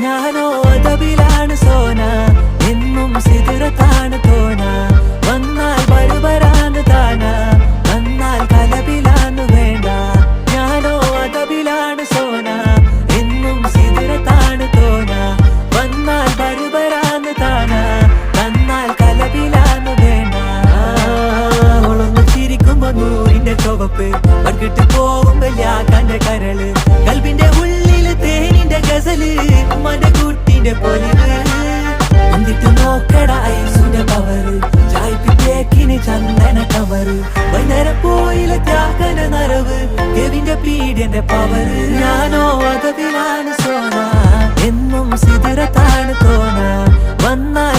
ഞാനോ അതബിലാണ് സോന, എന്നും സിദുറത്താണ് തോന. വന്നാൽ ബരുബരാന്ന് താന, വന്നാൽ കലബിലാന്ന് വേണ്ട. ഞാനോ അതബിലാണ് സോന, എന്നും സിദുറത്താണ് തോന. വന്നാൽ ബരുബരാന്ന് താന, വന്നാൽ കലബിലാന്ന് വേണ്ട. അവളൊന്ന് ചിരിക്കുമ്പോ നൂറിന്റെ ചുവപ്പ്, പങ്കിട്ട് പോകുമ്പോ യാക്കാന്റെ കരള്. കൽബിന്റെ ഉള്ളില് തേനിന്റെ ഗസല്, മനകൂട്ടിന്റെ പൊലിവ്. എന്നിട്ട് നോക്കട ഐസുന്റെ പവറ്, ചായ്പിക്കേക്കിന് ചന്ദന കവറ്. വൈകുന്നേരം പോയില്ല ത്യാഗന നരവ്, കെവിന്റെ പീഡിയന്റെ പവറ്. ഞാനോ അതബിലാണ് സോന, എന്നും സിദുറത്താണ് തോന. വന്നാൽ